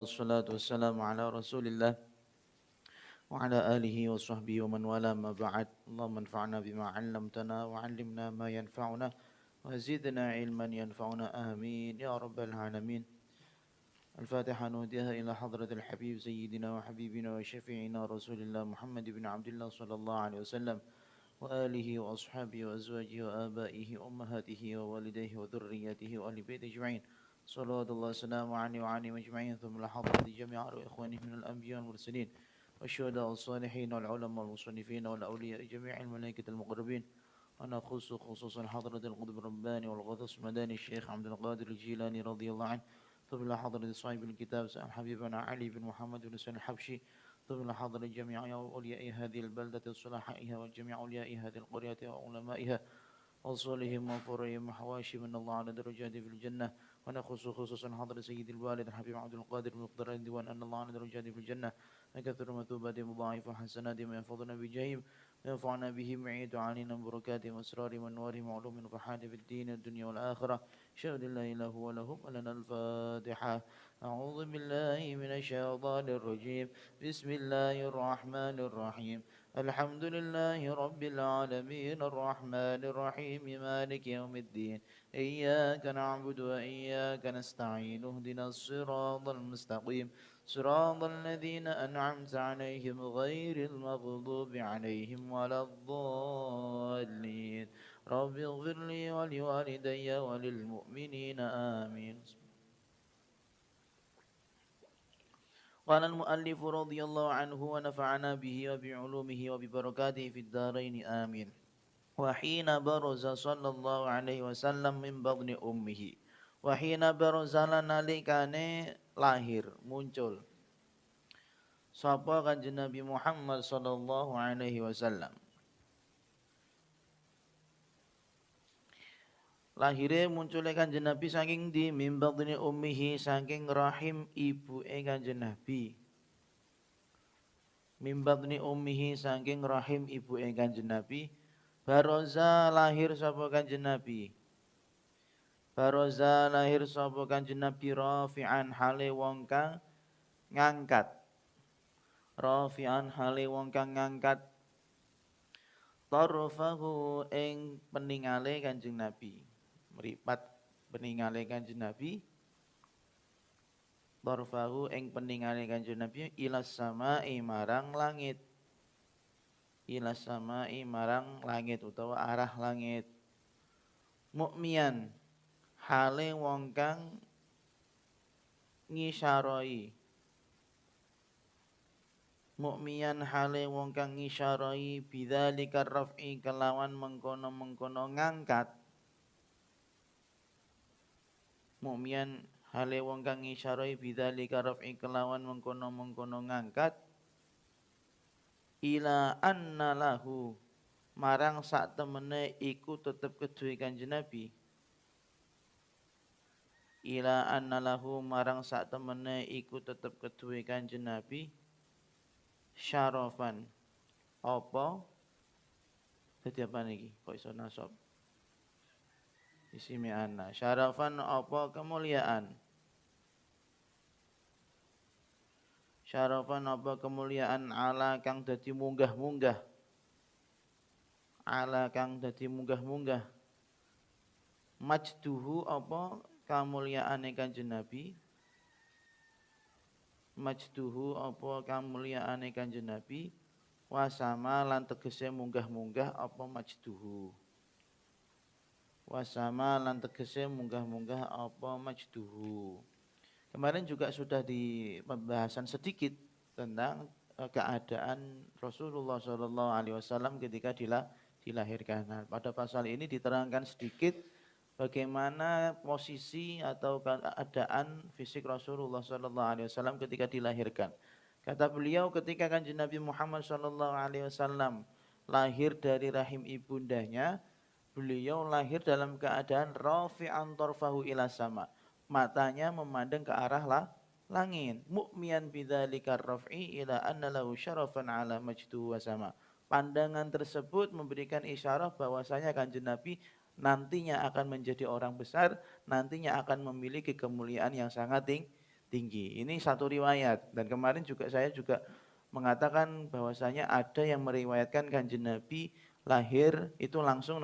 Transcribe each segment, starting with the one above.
والصلاة والسلام على رسول الله وعلى آله وصحبه ومن والاه ما بعد اللهم انفعنا بما علمتنا وعلمنا ما ينفعنا وزدنا علما ينفعنا آمين يا رب العالمين. الفاتحة نهديها إلى حضرة الحبيب سيدنا وحبيبنا وشفيعنا رسول الله محمد بن عبد الله صلى الله عليه وسلم وآله وأصحابه وأزواجه وآبائه وأمهاته ووالديه وذريته وأهل بيته أجمعين صلوات الله وسلامه عليه وعليهم أجمعين ثم لحضرة جميع إخوانه من الأنبياء والمرسلين والشهداء والصالحين والعلماء والمصنفين والأولياء جميع الملائكة المقربين ونخص خصوصا حضرة القطب الرباني والغوث المداني الشيخ عبد القادر الجيلاني رضي الله عنه ثم لحضرة صاحب الكتاب حبيبنا علي بن محمد بن سعد الحبشي ثم لحضرة جميع أولياء هذه البلدة وصلاحائها وجميع أولياء هذه القرية وعلمائها وصولهم وفرهم وحواشي من الله على درجات في الجنة ونخص خصوصا حضر سيد الوالد الحبيب عبد القادر المقدر الديوان أن الله على درجات في الجنة وكثر مثوبات مضاعف وحسنات ما يحفظنا بجاههم وينفعنا بهم ويعيد علينا بركاتهم وأسرارهم وأنوارهم وعلوم نفحات في الدين والدنيا والآخرة شهد لا إله هو لهم ولنا الفاتحة. أعوذ بالله من الشيطان الرجيم بسم الله الرحمن الرحيم الحمد لله رب العالمين الرحمن الرحيم مالك يوم الدين إياك نعبد وإياك نستعين اهدنا الصراط المستقيم صراط الذين أنعمت عليهم غير المغضوب عليهم ولا الضالين رب اغفر لي ولوالدي وللمؤمنين آمين. قال المؤلف رضي الله عنه ونفعنا به وبعلومه وببركاته في الدارين آمين. وحين برز صلى الله عليه wasallam min batni ummihi wahina barazala nalikane lahir muncul sapa kanjeng Nabi Muhammad sallallahu alaihi wasallam. Lahire muncule kanjeng Nabi saking di min batni ummihi saking rahim ibuke kanjeng Nabi. Min batni ummihi saking rahim ibuke kanjeng Nabi. Baroza lahir sapa kanjeng Nabi. Baroza lahir sapa kanjeng Nabi rafi'an hale wong kang ngangkat. Rafi'an hale wong kang ngangkat tarfahu ing peningale kanjeng Nabi. Mripat peningale kanjeng Nabi. Tarfahu ing peningale kanjeng Nabi ilas sama'i marang langit. Ilas sama'i marang langit utawa arah langit. Mukmian hale wong kang ngisyarai. Mukmian hale wong kang ngisyarai bidzalika raf'i kelawan mengkono-mengkono ngangkat. Mukmian hale wong kang ngisyarai bidzalika raf'i kelawan mengkono-mengkono ngangkat. Ila anna lahu marang sak temene iku tetep keduwe kanjeng Nabi. Ila anna lahu marang sak temene iku tetep keduwe kanjeng Nabi. Syarafan apa dadi apa niki kok iso nasab isime anna syarafan apa kemuliaan. Syarafan apa kemuliaan ala kang dadi munggah-munggah. Ala kang dadi munggah-munggah. Majduhu apa kamuliaane kanjeng Nabi. Majduhu apa kamuliaane kanjeng Nabi. Wasama lan tegese munggah-munggah apa majduhu. Wasama lan tegese munggah-munggah apa majduhu. Kemarin juga sudah di pembahasan sedikit tentang keadaan Rasulullah SAW ketika dilahirkan. Nah, pada pasal ini diterangkan sedikit bagaimana posisi atau keadaan fisik Rasulullah SAW ketika dilahirkan. Kata beliau ketika kanjeng Nabi Muhammad SAW lahir dari rahim ibundanya, beliau lahir dalam keadaan rafi'an tarfahu ila sama. Matanya memandang ke arah langit. Mu'miyan bidzalika raf'i ila anna lahu syarafan ala majduhu wa sama. Pandangan tersebut memberikan isyarat bahwasanya kanjeng Nabi nantinya akan menjadi orang besar, nantinya akan memiliki kemuliaan yang sangat tinggi. Ini satu riwayat. Dan kemarin saya juga mengatakan bahwasanya ada yang meriwayatkan Kanjeng Nabi lahir itu langsung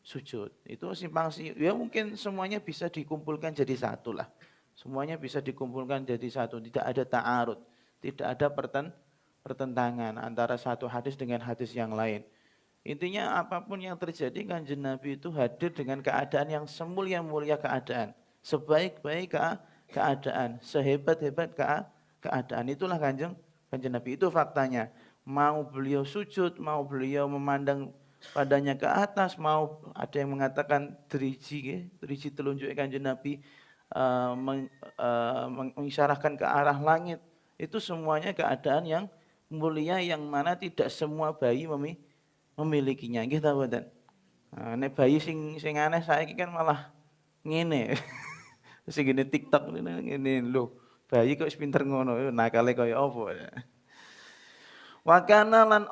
sujud. Itu simpang siur. Ya mungkin semuanya bisa dikumpulkan jadi satu lah. Semuanya bisa dikumpulkan jadi satu. Tidak ada ta'arud. Tidak ada pertentangan antara satu hadis dengan hadis yang lain. Intinya apapun yang terjadi Kanjeng Nabi itu hadir dengan keadaan yang semulia-mulia keadaan. Sebaik-baik keadaan, sehebat-hebat keadaan. Itulah kanjeng Nabi, itu faktanya. Mau beliau sujud, mau beliau memandang padanya ke atas, mau ada yang mengatakan driji telunjuk kanjeng Nabi mengisyaratkan ke arah langit. Itu semuanya keadaan yang mulia yang mana tidak semua bayi memilikinya. Nggih ta mboten? Nek bayi sing aneh saiki kan malah ngene. Sing gini TikTok ini lho. Bayi kok pinter ngono, nakale kaya apa. Wakana lan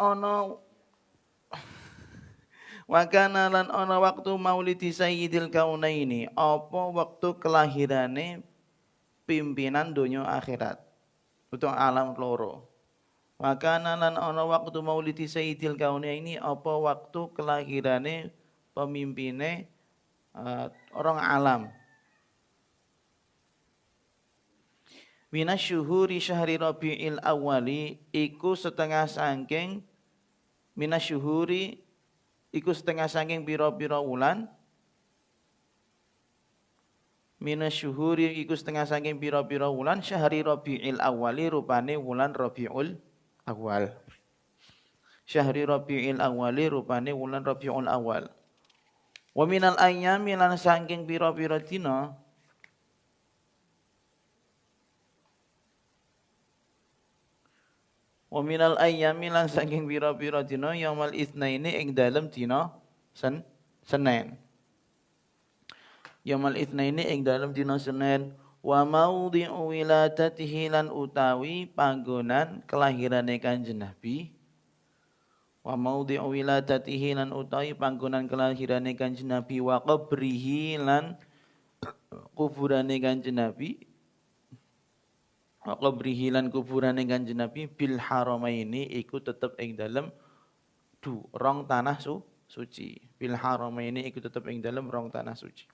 ono waktu maulidi sayyidil kaunaini, apa waktu kelahirane pimpinan donya akhirat. Utawa alam loro. Wakana lan ono waktu maulidi sayyidil kaunaini, apa waktu kelahirane pemimpine orang alam. Minasyuhuri syahri Rabiul Awwali iku setengah saking minasyuhuri iku setengah saking pira-pira wulan. Minasyuhuri iku setengah saking pira-pira wulan syahri Rabiul Awwali rupane wulan Rabiul Awal. Syahri Rabiul Awwali rupane wulan Rabiul Awal. Wa minal ayyami lan saking pira-pira dina wa minal ayyami lan saking pira-pira dina yaumal itsnaini ing dalem dina Senin. Yaumal itsnaini ing dalem dina Senin wa maudhi'u wiladatihi lan utawi panggonan kelahirane Kanjeng Nabi. Wa maudhi'u wiladatihi lan utawi panggonan kelahirane Kanjeng Nabi wa qabrihi lan kuburane Kanjeng Nabi. Qabrihi lan kuburane Kanjeng Nabi bil haramaini iku tetep ing dalem rong tanah suci. Bil haramaini iku tetep ing dalem rong tanah suci.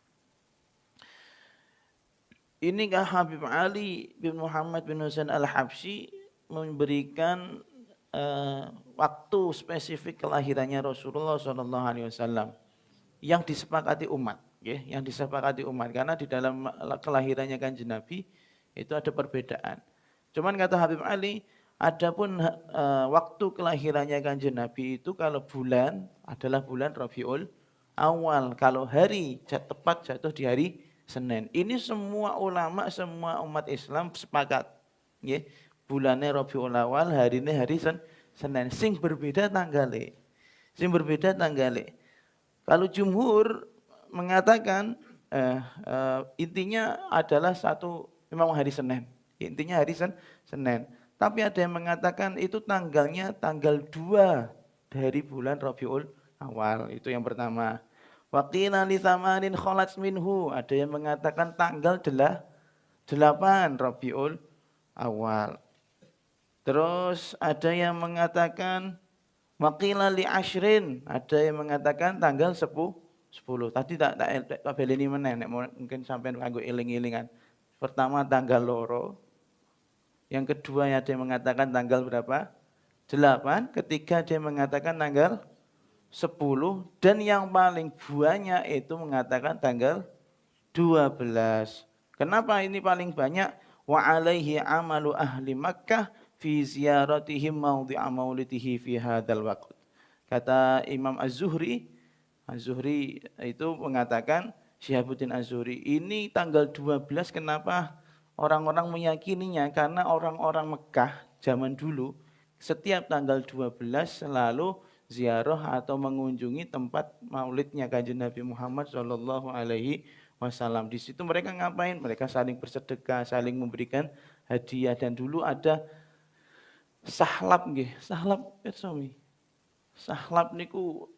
Ini Habib Ali bin Muhammad bin Husain Al-Habsyi memberikan waktu spesifik kelahirannya Rasulullah SAW yang disepakati umat, ya, yang disepakati umat karena di dalam kelahirannya Kanjeng Nabi itu ada perbedaan. Cuman kata Habib Ali, adapun waktu kelahirannya Kanjeng Nabi itu kalau bulan adalah bulan Rabiul Awal, kalau hari tepat jatuh di hari Senin. Ini semua ulama, semua umat Islam sepakat, ya. Bulannya Rabiul Awal, hari ini hari Senin. Sing berbeda tanggalnya. Kalau jumhur mengatakan intinya adalah memang hari Senin. Intinya hari Senin. Tapi ada yang mengatakan itu tanggalnya tanggal 2 dari bulan Rabiul Awal. Itu yang pertama. Waqila li thamanin khalat minhu. Ada yang mengatakan tanggal 8 Rabiul Awal. Terus ada yang mengatakan waqila li ashrin. Ada yang mengatakan tanggal 10. Tadi tak beleni meneh mungkin sampai nganggo eling-elingan. Pertama tanggal loro. Yang kedua ada yang mengatakan tanggal berapa? 8. Ketiga dia mengatakan tanggal 10. Dan yang paling banyak itu mengatakan tanggal 12. Kenapa ini paling banyak? Wa alaihi amalu ahli Makkah fi ziyaratihim maudhi'a maulidihi fi hadzal waqt. Kata Imam Az-Zuhri itu mengatakan, Syihabuddin Az-Zuhri, ini tanggal 12 kenapa orang-orang meyakininya? Karena orang-orang Mekah zaman dulu setiap tanggal 12 selalu ziarah atau mengunjungi tempat maulidnya Kanjeng Nabi Muhammad SAW. Di situ mereka ngapain? Mereka saling bersedekah, saling memberikan hadiah, dan dulu ada sahlab nggih. Sahlab niku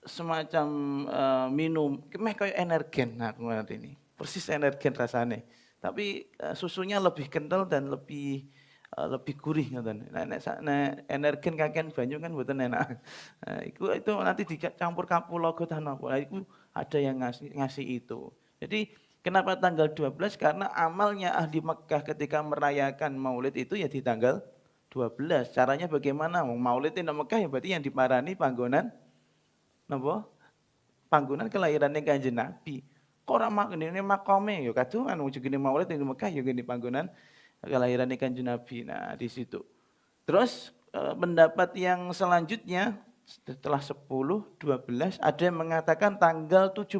semacam minum, meh kayak energen. Nah, ini persis energen rasane. Tapi susunya lebih kental dan lebih gurih ngoten. Nek energen kakean banyu kan mboten enak. Nah, itu nanti dicampur kapulaga ta napa. Iku ada yang ngasih itu. Jadi kenapa tanggal 12? Karena amalnya ahli Mekah ketika merayakan Maulid itu ya di tanggal 12. Caranya bagaimana? Maulid di Mekah ya berarti yang diparani panggonan napa? Panggonan kelahirannya Kanjeng Nabi. Kok ora ini makome ya kaduan wong jenenge Maulid di Mekah ya gini panggonan kelahirannya Kanjeng Nabi. Nah, di situ. Terus pendapat yang selanjutnya setelah 10, 12 ada yang mengatakan tanggal 17.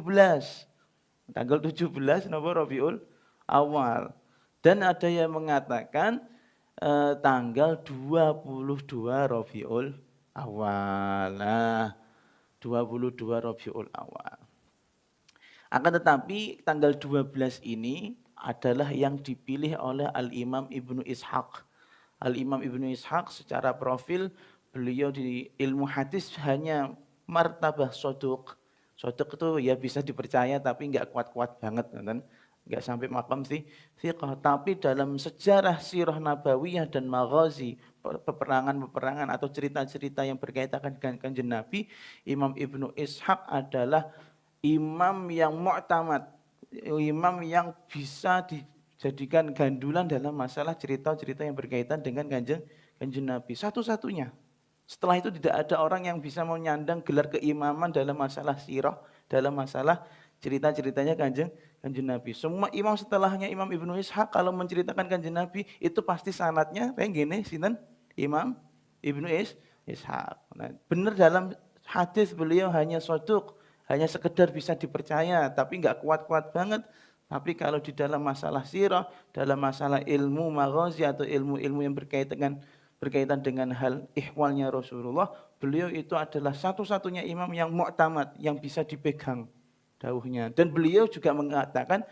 Tanggal 17 napa Rabiul Awal. Dan ada yang mengatakan tanggal 22 Rabiul Awal. Nah, 22 Rabiul Awal. Akan tetapi tanggal 12 ini adalah yang dipilih oleh Al-Imam Ibnu Ishaq. Al-Imam Ibnu Ishaq secara profil beliau di ilmu hadis hanya martabah soduk. Soduk itu ya bisa dipercaya tapi nggak kuat-kuat banget, kan? Nggak sampai makam thiqah. Tapi dalam sejarah sirah nabawiyah dan maghazi, peperangan-peperangan atau cerita-cerita yang berkaitan dengan Kanjeng Nabi, Imam Ibnu Ishaq adalah imam yang mu'tamad, imam yang bisa dijadikan gandulan dalam masalah cerita-cerita yang berkaitan dengan kanjeng Nabi. Satu-satunya. Setelah itu tidak ada orang yang bisa menyandang gelar keimaman dalam masalah sirah, dalam masalah cerita-ceritanya kanjeng Nabi. Semua imam setelahnya Imam Ibnu Ishaq kalau menceritakan kanjeng Nabi itu pasti sanadnya kayak gini, sinten? Imam Ibnu Ishaq. Nah, benar dalam hadis beliau hanya soduk, hanya sekedar bisa dipercaya, tapi nggak kuat-kuat banget. Tapi kalau di dalam masalah sirah, dalam masalah ilmu maghazi atau ilmu-ilmu yang berkaitan dengan hal ihwalnya Rasulullah, beliau itu adalah satu-satunya imam yang mu'tamad, yang bisa dipegang dawuhnya. Dan beliau juga mengatakan,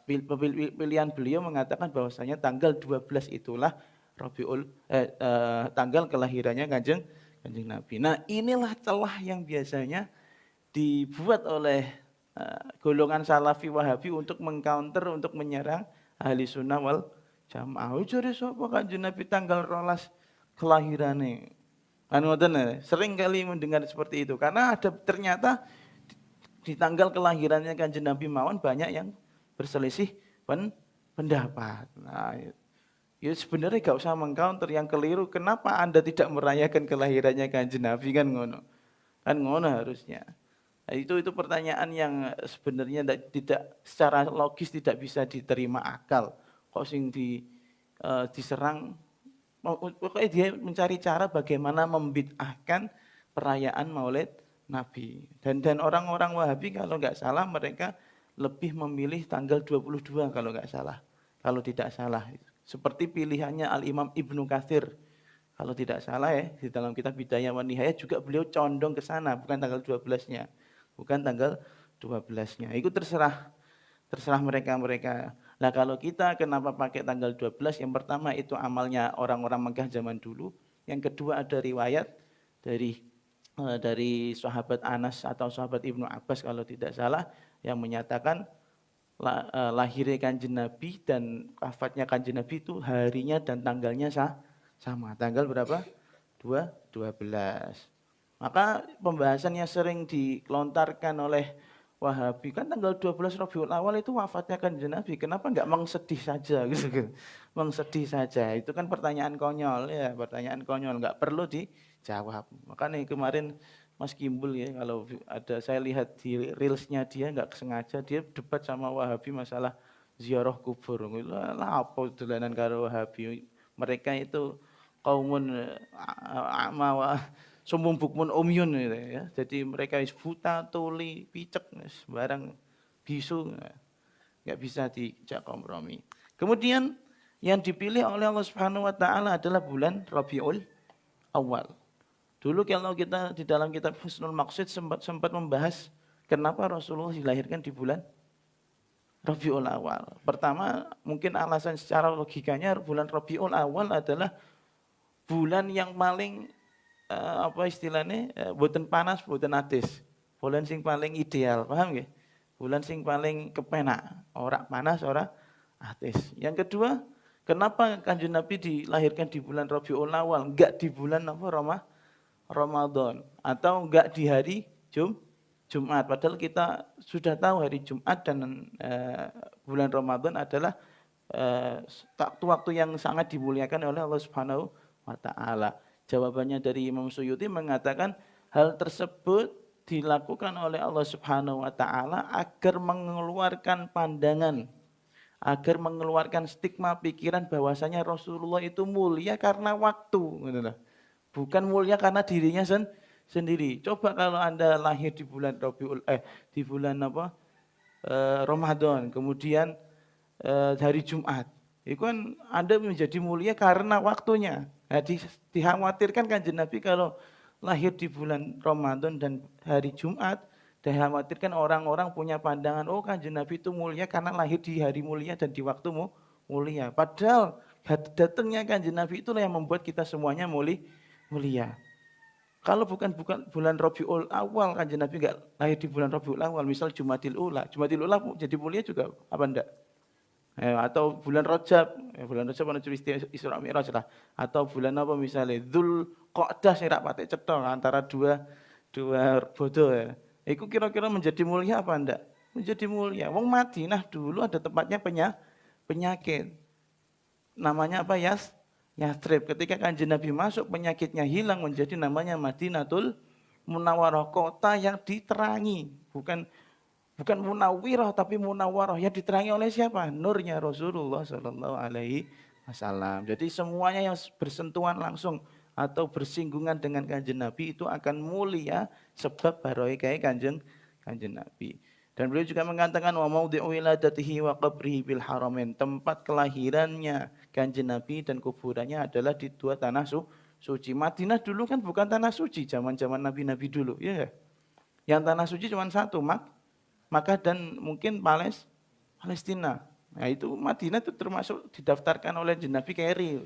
pilihan beliau mengatakan bahwasanya tanggal 12 itulah tanggal kelahirannya kanjeng Nabi. Nah, inilah celah yang biasanya dibuat oleh golongan Salafi Wahabi untuk mengcounter, untuk menyerang ahli sunnah wal jamaah. Jare sapa Kanjeng Nabi tanggal 12 kelahirane. Kan ngoten, sering kali mendengar seperti itu karena ada ternyata di tanggal kelahirannya Kanjeng Nabi mawon banyak yang berselisih pendapat. Nah, ya sebenarnya gak usah mengcounter, yang keliru kenapa Anda tidak merayakan kelahirannya Kanjeng Nabi, kan ngono. Kan ngono harusnya. Nah, itu pertanyaan yang sebenarnya tidak secara logis tidak bisa diterima akal. Kok sing diserang, pokoknya dia mencari cara bagaimana membid'ahkan perayaan Maulid Nabi. Dan orang-orang Wahabi kalau nggak salah mereka lebih memilih tanggal 22 kalau nggak salah. Kalau tidak salah. Seperti pilihannya Al-Imam Ibnu Katsir. Kalau tidak salah ya, di dalam kitab Bidayah wa Nihayah juga beliau condong ke sana, bukan tanggal 12-nya. Bukan tanggal 12-nya. Itu terserah mereka. Nah, kalau kita kenapa pakai tanggal 12? Yang pertama itu amalnya orang-orang Mekah zaman dulu. Yang kedua ada riwayat dari sahabat Anas atau sahabat Ibnu Abbas kalau tidak salah yang menyatakan lahirnya Kanjeng Nabi dan wafatnya Kanjeng Nabi itu harinya dan tanggalnya sama. Tanggal berapa? 12. Maka pembahasan yang sering dilontarkan oleh Wahabi kan tanggal 12 Rabiul Awal itu wafatnya Kanjeng Nabi. Kenapa enggak mengsedih saja gitu. Mengsedih saja. Itu kan pertanyaan konyol ya, pertanyaan konyol, enggak perlu dijawab. Makanya kemarin Mas Kimbul ya, kalau ada saya lihat di reelsnya dia enggak sengaja dia debat sama Wahabi masalah ziarah kubur. Lah apa dolanan karo Wahabi. Mereka itu kaumun a'ma sumbung bukmun umyun gitu ya. Jadi mereka buta, tuli, picek, barang bisu, nggak bisa dijak kompromi. Kemudian yang dipilih oleh Allah Subhanahu wa taala adalah bulan Rabiul Awal. Dulu kalau kita di dalam kitab Husnul Maqsid sempat membahas kenapa Rasulullah dilahirkan di bulan Rabiul Awal. Pertama, mungkin alasan secara logikanya bulan Rabiul Awal adalah bulan yang paling apa istilahnya, boten panas, boten adis. Bulan sing paling ideal, paham nggih? Bulan sing paling kepenak, ora panas, ora atis. Yang kedua, kenapa Kanjeng Nabi dilahirkan di bulan Rabiul Awal, enggak di bulan apa Ramadan atau enggak di hari Jumat. Padahal kita sudah tahu hari Jumat dan bulan Ramadan adalah waktu yang sangat dimuliakan oleh Allah Subhanahu wa taala. Jawabannya dari Imam Suyuti mengatakan hal tersebut dilakukan oleh Allah Subhanahu wa taala agar mengeluarkan pandangan, agar mengeluarkan stigma pikiran bahwasanya Rasulullah itu mulia karena waktu, gitu. Bukan mulia karena dirinya sendiri. Coba kalau Anda lahir di bulan di bulan Ramadan, kemudian hari Jumat. Itu kan Anda menjadi mulia karena waktunya. Nah, dikhawatirkan Kanjeng Nabi kalau lahir di bulan Ramadan dan hari Jumat, dikhawatirkan orang-orang punya pandangan, oh Kanjeng Nabi itu mulia karena lahir di hari mulia dan di waktu mulia. Padahal datangnya Kanjeng Nabi itulah yang membuat kita semuanya mulia. Kalau bukan bulan Rabiul Awal, Kanjeng Nabi enggak lahir di bulan Rabiul Awal, misal Jumadil Ula. Jumadil Ula jadi mulia juga apa enggak? Atau bulan Rajab menuju Isra Mi'raj lah. Atau bulan apa misalnya Dzulqa'dah sing rak patek cetha antara dua bodoh ya. Itu kira-kira menjadi mulia apa enggak? Menjadi mulia. Wong Madinah dulu ada tempatnya penyakit. Namanya apa? Yathrib. Ketika Kanjeng Nabi masuk, penyakitnya hilang, menjadi namanya Madinatul Munawwarah, kota yang diterangi. Bukan munawwirah tapi munawwarah, yang diterangi oleh siapa? Nurnya Rasulullah sallallahu alaihi wasallam. Jadi semuanya yang bersentuhan langsung atau bersinggungan dengan Kanjeng Nabi itu akan mulia sebab barokah Kanjeng Nabi. Dan beliau juga mengatakan wa maudhi'u wiladatihi wa qabrihi bil haramain. Tempat kelahirannya Kanjeng Nabi dan kuburannya adalah di dua tanah suci. Madinah dulu kan bukan tanah suci zaman-zaman nabi-nabi dulu, ya. Yang tanah suci cuma satu, Makkah dan mungkin Palestina. Nah itu Madinah itu termasuk didaftarkan oleh Nabi Keri.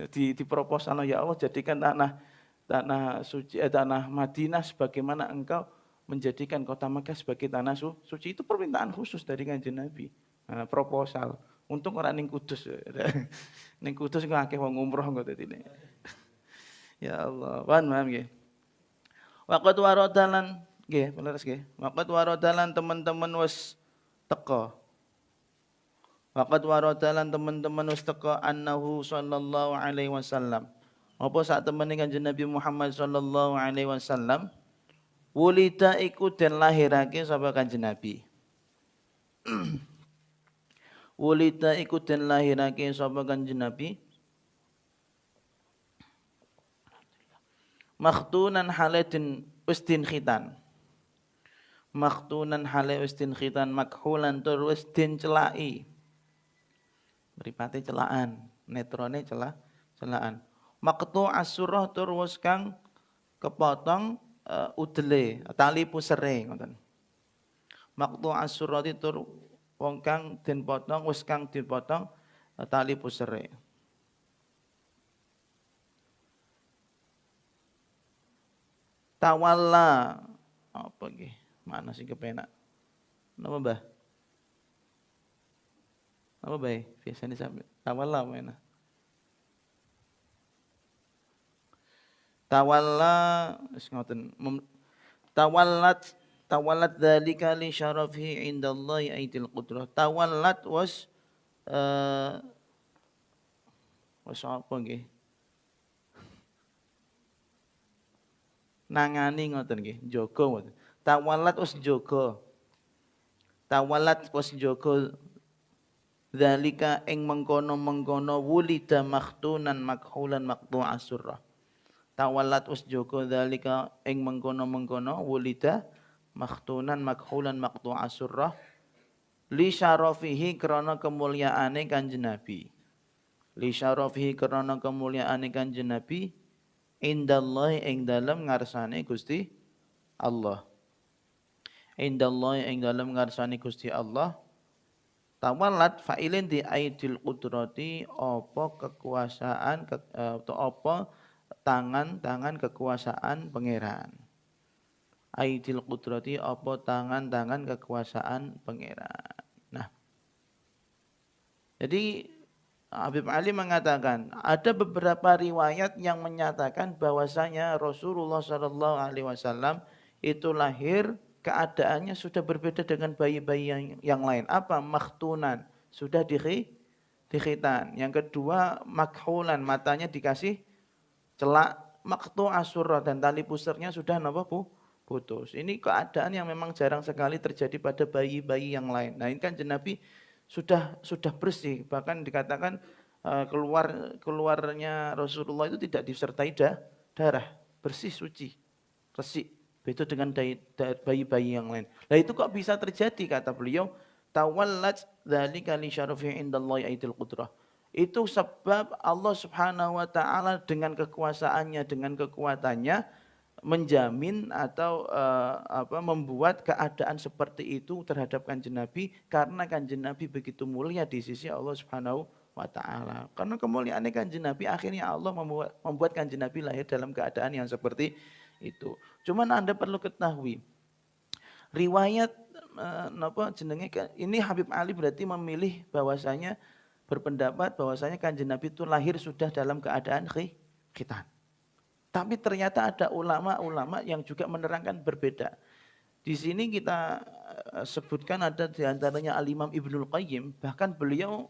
Di proposal, ya Allah jadikan tanah suci, tanah Madinah sebagaimana engkau menjadikan kota Makkah sebagai tanah suci. Itu permintaan khusus dari Kanjeng Nabi. Nah, proposal. Untung orang ning Kudus. Ning Kudus kok akeh wong umroh kok dadi. Ya Allah, paham nggih. Waqat waradalan nggih, leres nggih. Waqat waradalan teman-teman wis teka. Waqat waradalan teman-teman wis teka annahu sallallahu alaihi wasallam. Apa sak temene Kanjeng Nabi Muhammad sallallahu alaihi wasallam wulida iku den lahirake sapa Kanjeng Nabi. Wulida iku den lahirake sapa Kanjeng Nabi. Makhtunan halatin ustin khitan. Makhtunan hale ustin khitan makhulan tur wis den celaki. Mripate celaan, netrone celaan. Maqtu asurah tur wis kang kepotong udele, tali pusere ngoten. Maqtu asurati tur wong kang den potong wis kang dipotong tali pusere. Tawalla apa nggih? Mana sing kepenak? Napa, Mbah? Apa bae? Biasanya sampai tawalla mana? Tawalla wis ngoten. Tawallat dzalika li syarafihi indallahi aitil qudrah. Tawallat was apa nggih? Nangani ngoten nggih, jaga ngoten. Tawallat was jaga. Tawallat was jaga dzalika ing mengkono-mengkono wulida makhtunan makhulan maqtu'a surrah. Tawallat us jaga dzalika ing mengkono-mengkono wulida makhtunan makhulan maqtu'a surrah li syarafihi krana kemuliaane Kanjeng Nabi. Li syarafihi krana kemuliaane Kanjeng Nabi indallahi ing dalem ngarsane Gusti Allah. Indallahi ing dalem ngarsane Gusti Allah. Tawallat fa'ilin di aidil qudrati apa kekuasaan atau apa tangan kekuasaan pangeran. aidil qudrati apa tangan-tangan kekuasaan pangeran. Nah, jadi Habib Ali mengatakan ada beberapa riwayat yang menyatakan bahwasanya Rasulullah Shallallahu Alaihi Wasallam itu lahir keadaannya sudah berbeda dengan bayi-bayi yang lain. Apa? Makhtunan, sudah dikhitan. Yang kedua makhulan, matanya dikasih celak, maktu asurah, dan tali pusarnya sudah putus. Ini keadaan yang memang jarang sekali terjadi pada bayi-bayi yang lain. Nah, ini kan Nabi sudah bersih, bahkan dikatakan keluarnya Rasulullah itu tidak disertai darah, bersih, suci, resik. Beda dengan bayi-bayi yang lain. Nah, itu kok bisa terjadi, kata beliau, tawallat dzalika li syarafi indallahi aidil qudrah. Itu sebab Allah Subhanahu wa taala dengan kekuasaannya, dengan kekuatannya menjamin atau membuat keadaan seperti itu terhadap Kanjeng Nabi, karena Kanjeng Nabi begitu mulia di sisi Allah Subhanahu wa taala. Karena kemuliaan Kanjeng Nabi, akhirnya Allah membuat Kanjeng Nabi lahir dalam keadaan yang seperti itu. Cuman Anda perlu ketahui, riwayat ini Habib Ali berarti memilih bahwasanya berpendapat bahwasanya Kanjeng Nabi itu lahir sudah dalam keadaan khitan. Tapi ternyata ada ulama-ulama yang juga menerangkan berbeda. Di sini kita sebutkan ada di antaranya Al-Imam Ibnul Qayyim, bahkan beliau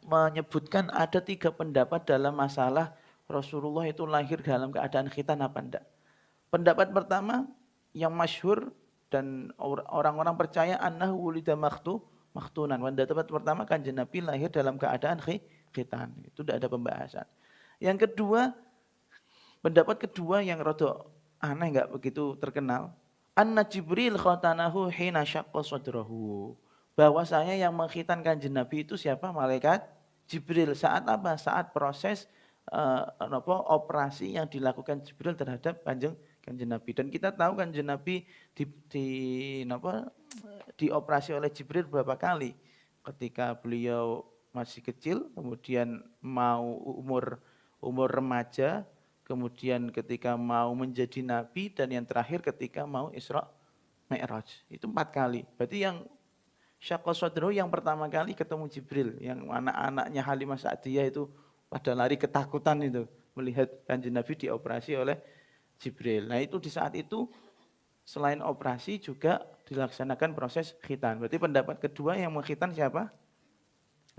menyebutkan ada 3 pendapat dalam masalah Rasulullah itu lahir dalam keadaan khitan apa enggak. Pendapat pertama yang masyhur dan orang-orang percaya annahu wulida makhtunan. Pendapat pertama Kanjeng Nabi lahir dalam keadaan khitan. Itu tidak ada pembahasan. Yang kedua, pendapat kedua yang rada aneh, enggak begitu terkenal. Anna Jibril khatanahu hina syaqqa sadrahu. Bahwasanya yang mengkhitan Kanjeng Nabi itu siapa? Malaikat Jibril. Saat apa? Saat proses operasi yang dilakukan Jibril terhadap Kanjeng Nabi. Dan kita tahu Kanjeng Nabi dioperasi oleh Jibril berapa kali. Ketika beliau masih kecil, kemudian mau umur remaja, kemudian ketika mau menjadi nabi, dan yang terakhir ketika mau Isra Mi'raj. Itu 4 kali. Berarti yang Syaqqa Sadru yang pertama kali ketemu Jibril, yang anak-anaknya Halimah Sa'diyah itu pada lari ketakutan itu melihat Kanjeng Nabi dioperasi oleh Jibril. Nah, itu di saat itu selain operasi juga dilaksanakan proses khitan. Berarti pendapat kedua yang mengkhitan siapa?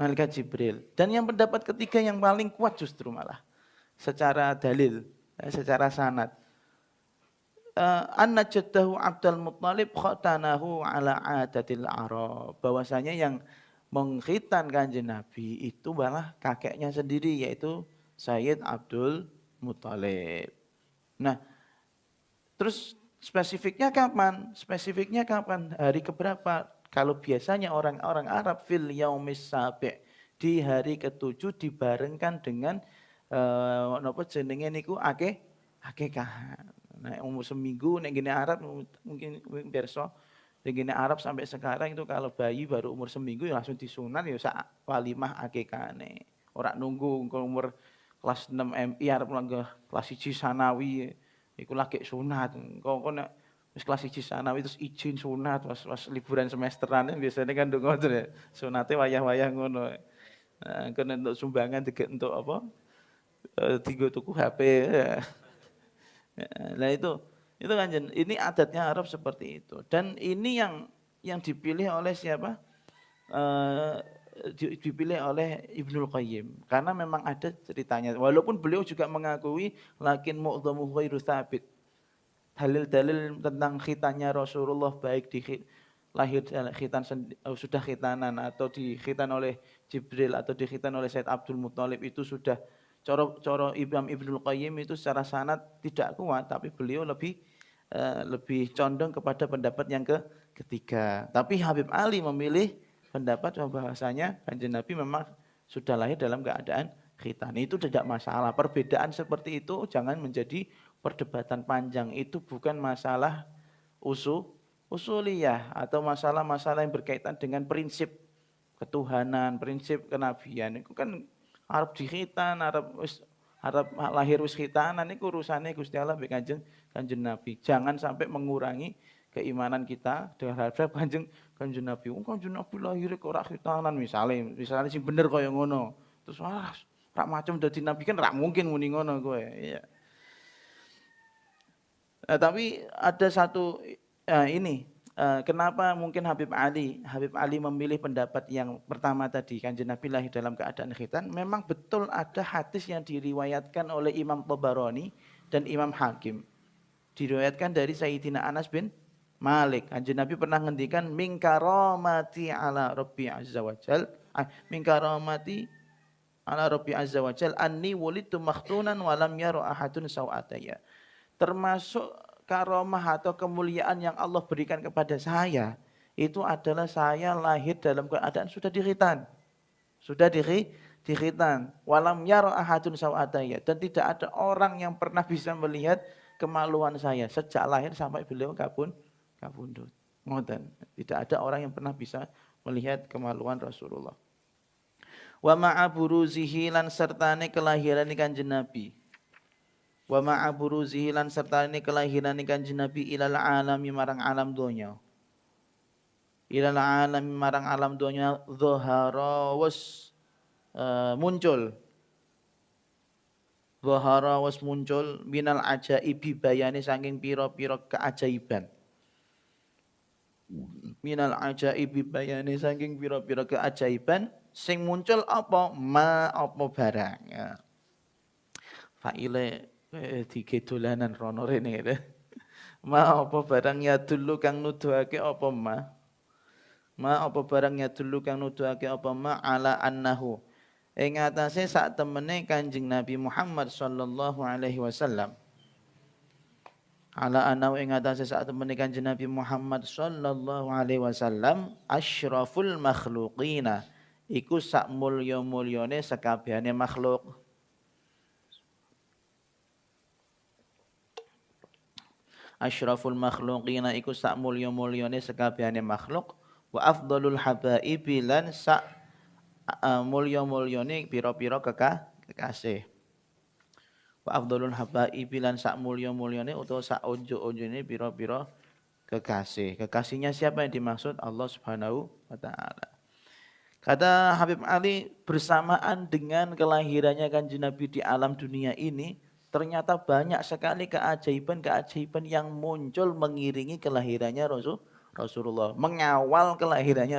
Malaikat Jibril. Dan yang pendapat ketiga yang paling kuat justru malah secara dalil, secara sanad. Anna jaddahu Abdul Muttalib khatanahu ala adatil Arab. Bahwasanya yang mengkhitan Kanjeng Nabi itu malah kakeknya sendiri, yaitu Sayyid Abdul Muttalib. Nah, terus spesifiknya kapan? Spesifiknya kapan? Hari keberapa? Kalau biasanya orang-orang Arab fil yaumis sabi', di hari ke-7 dibarengkan dengan napa jenenge niku akekah. Nah, umur seminggu nek gini Arab mungkin pirsa nek gini Arab sampai sekarang itu kalau bayi baru umur seminggu ya langsung disunat ya sak walimah akekane. Ora nunggu umur kelas 6 MI arep kelas 1 sanawi iku lagi sunat. Kok nek wis kelas 1 sanawi terus izin sunat pas liburan semesteran biasanya kan ndonga ya. Sunate wayah-wayah ngono. Nah, kena untuk sumbangan untuk apa? Tiga tuku HP. Nah itu kan ini adatnya Arab seperti itu. Dan ini yang dipilih oleh siapa? Dipilih oleh Ibnul Qayyim karena memang ada ceritanya. Walaupun beliau juga mengakui lakin mu'dhamu ghairu tsabit. Dalil-dalil tentang khitannya Rasulullah baik di lahir khitan sudah khitanan atau dikhitan oleh Jibril atau dikhitan oleh Said Abdul Muttalib itu sudah coro Imam Ibnul Qayyim itu secara sanad tidak kuat, tapi beliau lebih condong kepada pendapat yang ketiga. Tapi Habib Ali memilih pendapat bahwasanya Kanjeng Nabi memang sudah lahir dalam keadaan khitan. Itu tidak masalah. Perbedaan seperti itu jangan menjadi perdebatan panjang. Itu bukan masalah usuliyah atau masalah-masalah yang berkaitan dengan prinsip ketuhanan, prinsip kenabian. Itu kan Arab dikhitan, Arab Arep lahir wis khitanan niku urusane Gusti Allah mbek Kanjeng Nabi. Jangan sampai mengurangi keimanan kita terhadap Kanjeng Nabi. Kanjeng Nabi lahir kok ora khitanan misale sing bener kaya ngono. Terus rak macem dadi nabi kan rak mungkin muni ngono kowe. Iya. Tapi ada satu kenapa mungkin Habib Ali memilih pendapat yang pertama tadi, Kanjeng Nabi lahir dalam keadaan khitan. Memang betul ada hadis yang diriwayatkan oleh Imam Tabarani dan Imam Hakim. Diriwayatkan dari Sayyidina Anas bin Malik. Kanjeng Nabi pernah ngendikan min karamati ala Rabbi azza wajal, min karamati ala Rabbi azza wajal anni wulidtu makhtunan wa lam yara ahadun sawataya. Termasuk karomah atau kemuliaan yang Allah berikan kepada saya itu adalah saya lahir dalam keadaan sudah dikhitan. Sudah dikhitan. Walam yara ahadun sawataya, dan tidak ada orang yang pernah bisa melihat kemaluan saya sejak lahir sampai beliau kabundut. Ngoten. Tidak ada orang yang pernah bisa melihat kemaluan Rasulullah. Wa ma'a buruzihi lan sertane kelahiran Kanjeng Nabi. Wa ma'a buruzihi lan sertane kelahiran Kanjeng Nabi ilal alami marang alam donya. Ilal alami marang alam donya dhahara was muncul. Dhahara was muncul minal ajaibi bayane saking pira-pira keajaiban. Minal ajaibi bayane saking pira-pira keajaiban sing muncul apa apa barang. Ya. Faile digedolanan rono rene gitu. Apa barang ya dulu kang nuduhake apa apa barang ya dulu kang nuduhake apa ala annahu ing atase sak temene Kanjeng Nabi Muhammad sallallahu alaihi wasallam. Ala annahu ing atase sak temene Kanjeng Nabi Muhammad sallallahu alaihi wasallam asyraful makhluqina iku sak mulya-mulyane sakabehane makhluk. Asyraful makhluqina iku sak mulya-mulyane sakabehane makhluk wa afdalul habaibi lan sak mulya-mulyane pira-pira kekasih. Wa afdalul habaibi lan sak mulya-mulyane utawa sak unjuk-unjune pira-pira kekasih. Kekasihnya siapa yang dimaksud? Allah Subhanahu wa taala. Kata Habib Ali, bersamaan dengan kelahirannya Kanjeng Nabi di alam dunia ini, ternyata banyak sekali keajaiban-keajaiban yang muncul mengiringi kelahirannya Rasulullah, mengawal kelahirannya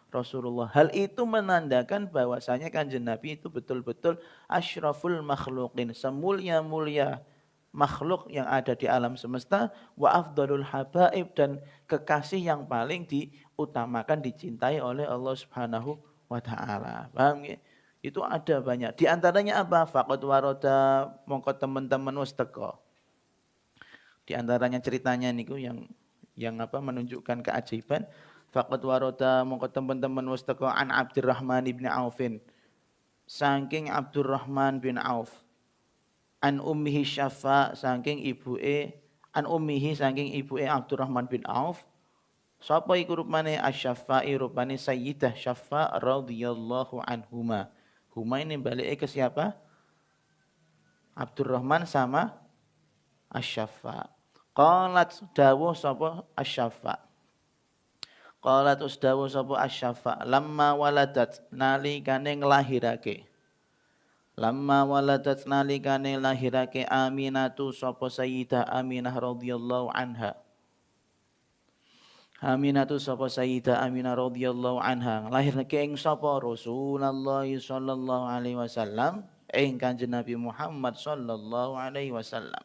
Rasulullah. Hal itu menandakan bahwasanya Kanjeng Nabi itu betul-betul asyraful makhluqin, semulia-mulia makhluk yang ada di alam semesta, wa afdalul habaib, dan kekasih yang paling diutamakan, dicintai oleh Allah Subhanahu wa taala. Paham ya? Itu ada banyak. Di antaranya apa? Faqad waroda mongko teman-teman wis teko. Di antaranya ceritanya niku yang menunjukkan keajaiban. Faqad waroda mongko teman-teman wis teko an Abdurrahman bin Aufin. Saking Abdurrahman bin Auf. An ummihi Syafa saking ibuke Abdurrahman bin Auf. Sapa iku rupane Asy-Syafa'i, rupane Sayyidah Syafa radhiyallahu anhuma. Huma ini balik ke siapa? Abdurrahman sama Asy-Syafa. Qalat dawuh sapa Asy-Syafa. Qalat usdawuh sapa Asy-Syafa lamma waladat nalikane nglahirake. Lamma waladat nalikane lahirake Aminatu sapa Sayyidah Aminah radhiyallahu anha. Aminatu sapa Sayyidah Aminah radhiyallahu anha lahirake ing sapa Rasulullah sallallahu alaihi wasallam ing Kanjeng Nabi Muhammad sallallahu alaihi wasallam.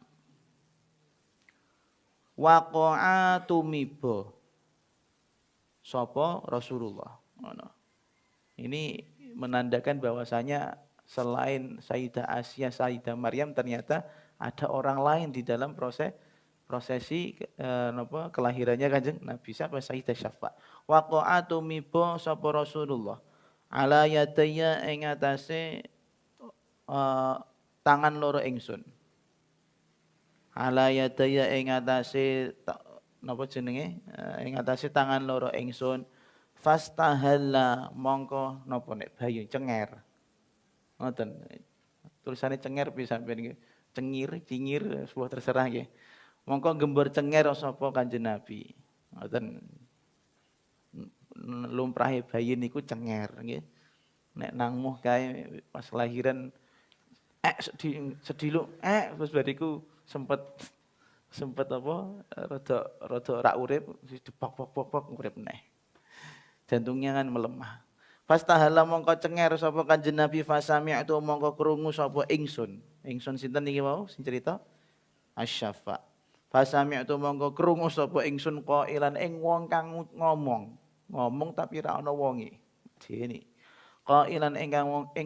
Waqa'a tumiba sapa Rasulullah. Ini menandakan bahwasanya selain Sayyidah Asiyah, Sayyidah Maryam, ternyata ada orang lain di dalam prosesi kelahirannya Kanjeng Nabi, siapa? Sayyidah Syafa. Waqa'atu mibo sapa Rasulullah ala yadaya ing atase tangan loro ingsun. Ala yadaya ing atase napa jenenge? Ing atase tangan loro ingsun. Fastahalla mongko napa nek bayu cenger. Ngoten. tulisane cenger piye sampeyan nggih. Cengir, cingir, sebuah terserah nggih. Mongko gembur cenger sapa Kanjeng Nabi. Ngoten. Lumrahe bayi niku cenger nggih. Nek nangmuh kae pas lahiran sediluk terus bariku sempet apa rada ora urip dipok-pok urip neh. Jantungnya kan melemah. Fastahala mongko cenger sapa Kanjeng Nabi fasami'tu mongko krungu sapa ingsun. Ingsun sinten iki wau sing cerita? Asy-Syafa. Fasami'tu mongko krungu sapa ingsun qailan ing wong kang ngomong. Ngomong tapi ra ana wonge. Dene. Qailan ing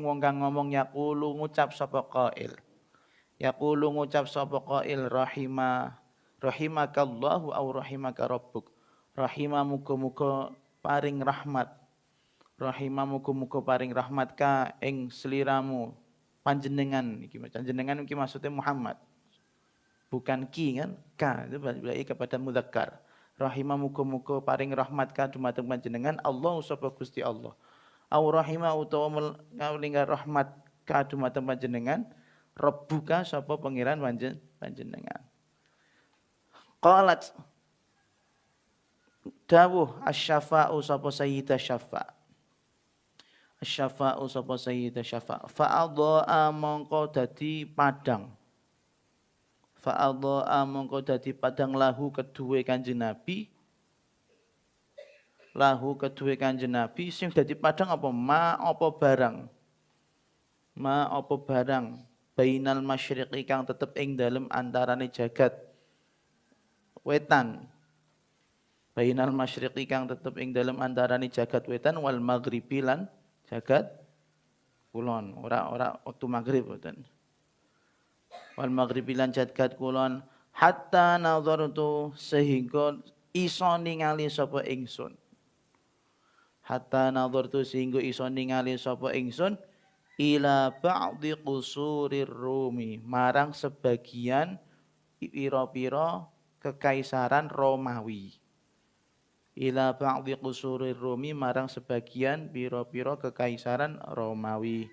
wong kang ngomong yaqulu ngucap sapa qail. Yaqulu ngucap sapa qail rahimakallahu au rahimaka rabbuk. Rahima muga-muga paring rahmat. Rahima muga-muga paring rahmat ka ing sliramu panjenengan iki panjenengan iki maksudnya Muhammad. Bukan ki kan? Ka itu berarti kepada mudzakkar. Rahima muga-muga paring rahmat ka dumateng panjenengan Allah sapa Gusti Allah. Au rahima utawa ngawlinga rahmat ka dumateng panjenengan Rabbuka sapa pangeran panjenengan. Qalat dawuh asy-syafa'u sapa sayyidah syafa'. Asy-syafa'u sapa sayyidah syafa'. Fa'adha'a mongko dadi padang. Fa'adha'a mongko dadi padang lahu kedue Kanjeng Nabi. Lahu kedue Kanjeng Nabi sing dadi padang apa apa barang. Apa barang bainal masyriqi kang tetep ing dalem antarane jagat wetan. Bainal masyriqi kang tetep ing dalem antarane jagat wetan wal maghribi lan jagat kulon. Ora waktu maghrib boten. Wal maghribi lan jagat kulon hatta nazartu sehingga iso ningali sapa ingsun. Hatta nazartu sehingga iso ningali sapa ingsun ila ba'di qusurir Rumi marang sebagian pira-pira kekaisaran Romawi. Ila ba'di qusurir Rumi marang sebagian pira-pira kekaisaran Romawi.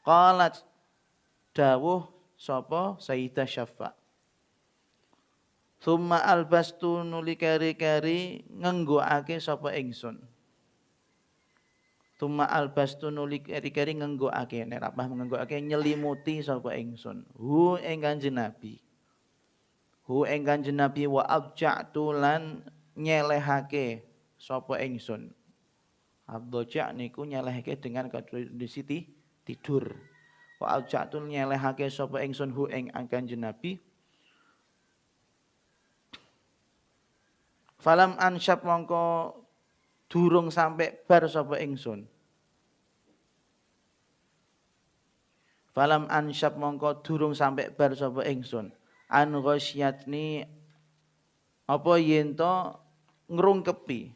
Qalat dawuh sapa Sayyidah Syafa. Summa albastu nuli kari-kari ngenggoake sapa ingsun. Tuma albastu nuli keri-keri ngenggoake nek rapah ngenggoake nyelimuti sapa ingsun hu ing Kanjeng Nabi. Hu ing Kanjeng Nabi wa abja'tu lan nyelehake sapa ingsun. Abdoja niku nyelehake dengan kondisi tidur. Wa abja'tu nyelehake sapa ingsun hu ing Kanjeng Nabi. Falam ansyab mongko durung sampai bar sapa ingsun. Falam ansyab mongko durung sampai bar sapa ingsun. An ghasyatni apa yen to ngrungkepi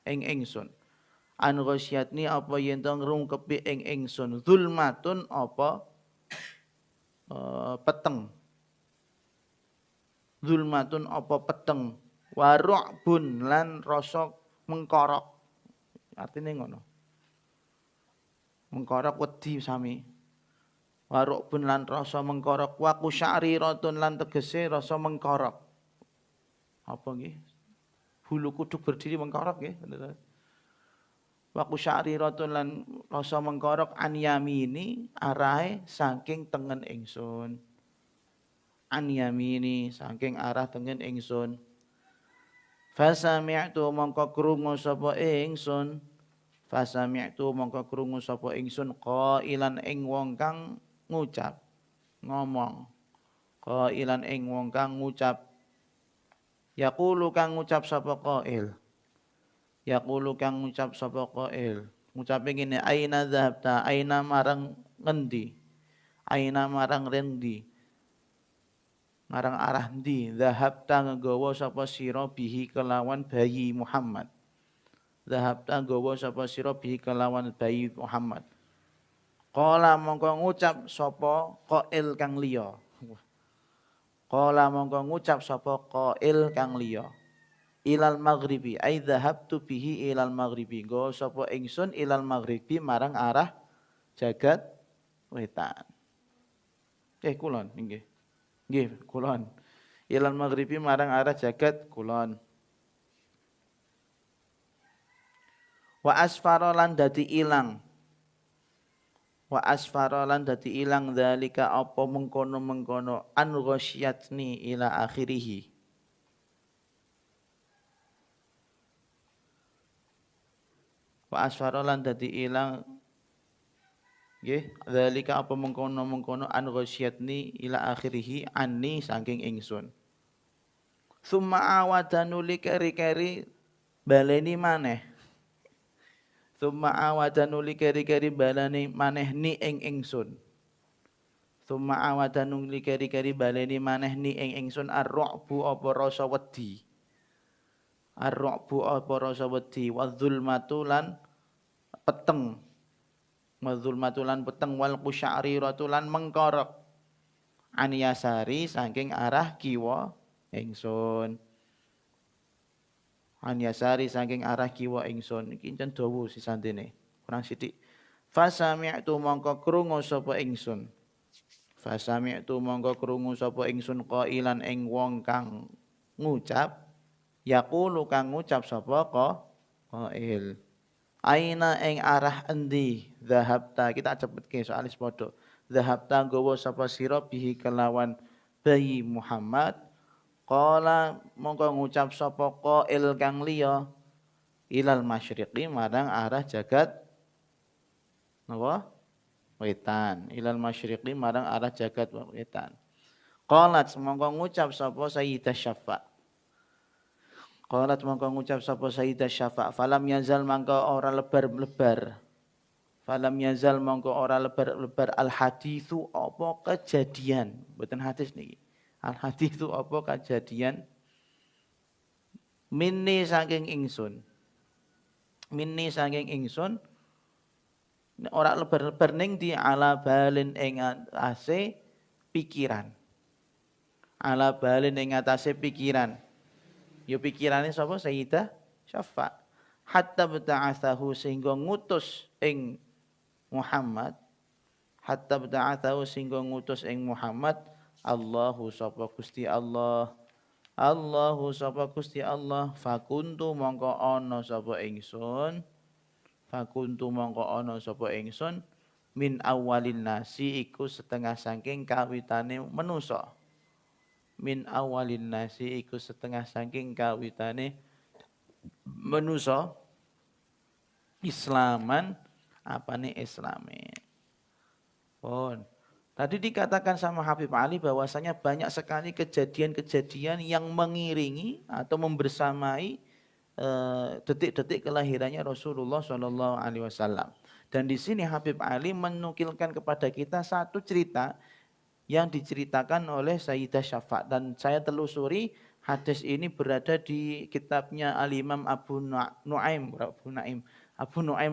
ing ingsun. An ghasyatni apa yen to ngrungkepi ing ingsun. Zulmatun apa peteng. Zulmatun apa peteng. Wa ru'bun lan rasa mengkorok. Artinya ngono. Mengkorok wedi sami. Waruk bun lan rasa mengkorok. Wa kusyariratun lan tegese rasa mengkorok. Apa nggih? Bulu kuduk berdiri mengkorok nggih. Wa kusyariratun lan rasa mengkorok an yamini arahe saking tengen ingsun. An yamini saking arah tengen ingsun. Fasami'tu mongko krungu sapa ingsun. Fasami'tu mongko krungu sapa ingsun qailan ing wong kang ngucap ngomong. Qailan ing wong kang ngucap. Yaqulu kang ngucap sapa qail. Yaqulu kang ngucap sapa qail. Ngucape ngene aina dhahabta aina marang ngendi. Aina marang rendi. Marang arah ndi dhahabta nggawa sapa sira bihi kelawan bayi Muhammad. Dhahabta nggawa sapa sira bihi kelawan bayi Muhammad. Qala mongko ngucap sapa qail kang liya. Qala mongko ngucap sapa qail kang liya. Ilal maghribi ai dhahabtu bihi ilal maghribi. Nggawa sapa ingsun ilal maghribi marang arah jagat wetan. Kulon nggih. Nggih, kulon. Ilal maghribi marang arah jagat kulon. Wa asfara lan dadi ilang. Wa asfara lan dadi ilang dzalika apa mengkono-mengkono an ghasyatni ila akhirih. Wa asfara lan dadi ilang nggih dzalika apa mengkono-mengkono an ghasyatni ila akhirih anni saking ingsun. Summa awadanu likeri-keri baleni maneh. Summa awadanu likeri-keri baleni maneh ni ing ingsun. Summa awadanu likeri-keri baleni maneh ni ing ingsun ar-ru'bu apa rasa wedi. Ar-ru'bu apa rasa wedi wa dzulmatu lan peteng. Wa dzulmatu lan peteng wal qusya'riratu lan mengkorok. Aniyasari saking arah kiwa ingsun. Aniyasari saking arah kiwa ingsun. Iki encen dawa sisantene. Kurang sithik. Fasami'tu mongko krungu sapa ingsun. Fasami'tu mongko krungu sapa ingsun qailan ing wong kang ngucap yaqulu kang ngucap sapa qail. Aina ing arah endi zahabta kita cepetke soalis padha. Zahabta nggawa sapa sira bihi kelawan bayi Muhammad. Qala mongko ngucap sapa qail kang liya ilal masyriqi marang arah jagat napa? Wetan. Ilal masyriqi marang arah jagat wetan. Qalat mongko ngucap sapa Sayyidah Syafa'. Qalat mongko ngucap sapa Sayyidah Syafa', falam yazal mongko ora lebar-lebar. Falam yazal mongko ora lebar-lebar al haditsu apa kejadian. Mboten hadis niki. Al haditsu apa kejadian minni saking ingsun. Minni saking ingsun ora lebar-lebar ning di ala balin ing atase pikiran. Ala balin ing atase pikiran. Ya pikirane sapa Sayyidah Syafa'. Hatta bata'athahu sehingga ngutus ing Muhammad. Hatta bata'athahu sehingga ngutus ing Muhammad Allahu sapa Gusti Allah. Allahu sapa Gusti Allah fakuntu mongko ana sapa ingsun. Fakuntu mongko ana sapa ingsun min awalin nasi iku setengah saking kawitane manusa. Min awalin nasi iku setengah saking kawitane manusa Islaman apane Islame. Pun. Tadi dikatakan sama Habib Ali bahwasanya banyak sekali kejadian-kejadian yang mengiringi atau membersamai detik-detik kelahirannya Rasulullah Shallallahu Alaihi Wasallam. Dan di sini Habib Ali menukilkan kepada kita satu cerita yang diceritakan oleh Sayyidah Syafa' dan saya telusuri hadis ini berada di kitabnya Al-Imam Abu Nu'aim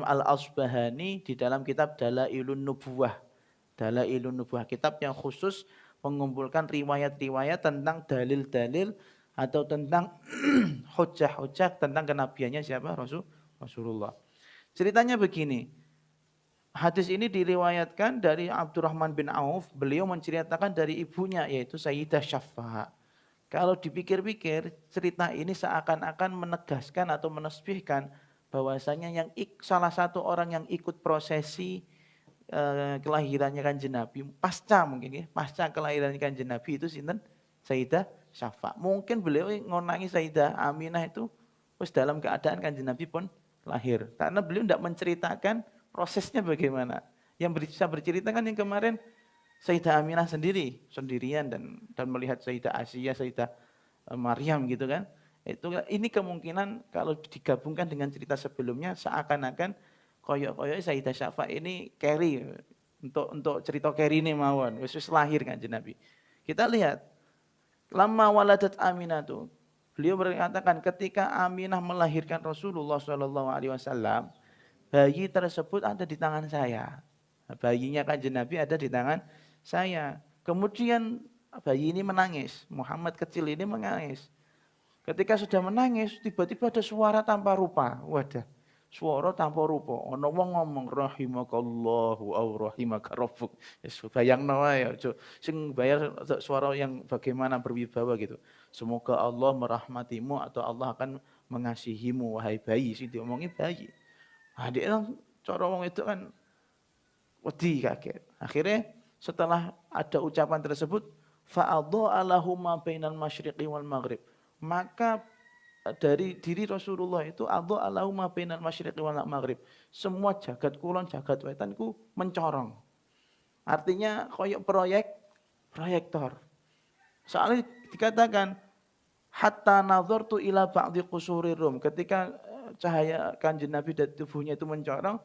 Al-Asbahani di dalam kitab Dalailun Nubuwah. Dalailun Nubuwah, kitab yang khusus mengumpulkan riwayat-riwayat tentang dalil-dalil atau tentang hujjah-hujjah tentang kenabiannya siapa? Rasulullah. Ceritanya begini. Hadis ini diriwayatkan dari Abdurrahman bin Auf. Beliau menceritakan dari ibunya yaitu Sayyidah Syafa'. Kalau dipikir-pikir cerita ini seakan-akan menegaskan atau menesbihkan bahwasanya yang salah satu orang yang ikut prosesi kelahirannya Kanjeng Nabi pasca mungkin ya, pasca kelahiran Kanjeng Nabi itu sinten? Sayyidah Syafa'. Mungkin beliau ngonangi Sayyidah Aminah itu terus dalam keadaan Kanjeng Nabi pun lahir. Karena beliau tidak menceritakan prosesnya bagaimana. Yang bisa bercerita kan yang kemarin Sayyidah Aminah sendirian dan melihat Sayyidah Asiyah, Sayyidah Maryam gitu kan. Ini kemungkinan kalau digabungkan dengan cerita sebelumnya seakan-akan koyok-koyok Sayyidah Syafa' ini carry untuk cerita carry ini mawon. Wis lahir kan Nabi. Kita lihat lama waladat Aminah tuh. Beliau berkatakan ketika Aminah melahirkan Rasulullah SAW, bayi tersebut ada di tangan saya. Bayinya Kanjeng Nabi ada di tangan saya. Kemudian bayi ini menangis. Muhammad kecil ini menangis. Ketika sudah menangis, tiba-tiba ada suara tanpa rupa. Wadah. Swara tanpa rupa. Ana wong ngomong rahimakallahu au rahimaka rabbuk. Wis bayangno wae aja sing bayar suara yang bagaimana berwibawa gitu. Semoga Allah merahmatimu atau Allah akan mengasihimu wahai bayi, sing diomongi bayi. Nah, dia kan cara wong itu kan wedi kaget. Akhirnya setelah ada ucapan tersebut fa'adha'a lahum ma bainal masyriqi wal maghrib. Maka dari diri Rasulullah itu adha'a lahum ma bainal masyriqi wal maghrib. Semua jagat kulon, jagat wetan ku mencorong. Artinya koyok proyektor. Soalnya dikatakan hatta nazartu ila ba'di qusuri Rum. Ketika cahaya Kanjeng Nabi dan tubuhnya itu mencorong,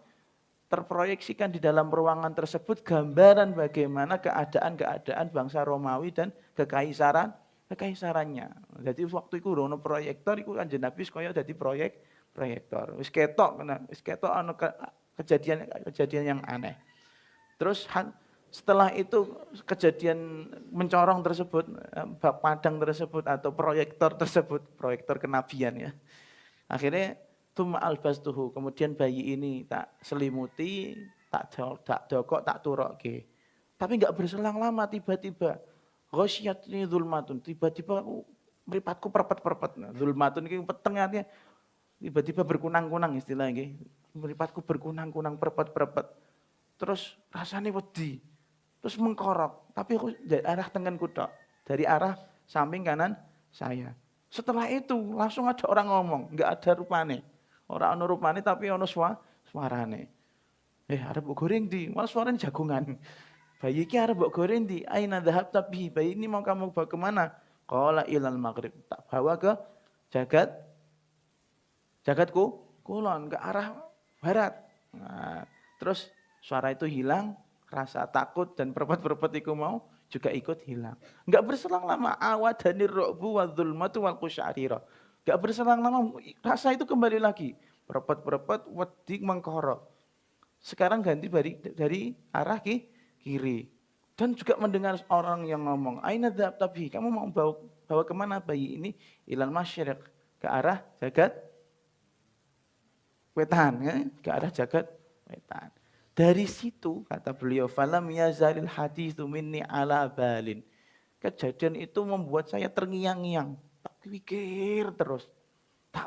terproyeksikan di dalam ruangan tersebut gambaran bagaimana keadaan-keadaan bangsa Romawi dan kekaisarannya. Jadi waktu itu ono proyektor iku Kanjeng Nabi kaya dadi proyektor. Wis ketok ana kejadian yang aneh. Terus setelah itu kejadian mencorong tersebut, bak padang tersebut atau proyektor tersebut, proyektor kenabian ya. Akhirnya Tuma albastuhu, kemudian bayi ini tak selimuti, tak dokok, tak turokke. Tapi enggak berselang lama tiba-tiba ghasyatni zulmatun, tiba-tiba mripatku perpet-perpet. Zulmatun iki petengane tiba-tiba berkunang-kunang istilahnya. Mripatku berkunang-kunang perpet-perpet. Terus rasanya wedi. Terus mengkorok, tapi aku dari arah tengenku tok, dari arah samping kanan saya. Setelah itu langsung ada orang ngomong, enggak ada rupane. Ora ana rupane tapi ana suarane. Arep mbok goreng ndi? Malah suarane jagongan. Bayi iki arep mbok goreng ndi? Aina dhahabta bihi? Bayi ini mau kamu bawa kemana? Qala ilal maghrib. Tak bawa ke jagatku kulon, ke arah barat. Nah, terus suara itu hilang, rasa takut dan perpet-perpet itu mau juga ikut hilang. Enggak berselang lama awadanir ru'bu wa dzulmatu wal qusya'ira. Enggak berselang lama rasa itu kembali lagi. Perpet-perpet wedi mengkorok. Sekarang ganti dari arah kiri. Dan juga mendengar orang yang ngomong, "Aina dzhabta bihi? Kamu mau bawa kemana bayi ini?" Ilal masyriq, ke arah jagat wetan, ya? Ke arah jagat wetan. Dari situ kata beliau, falam yazalil haditsu minni ala balin. Kejadian itu membuat saya terngiang-ngiang. Tak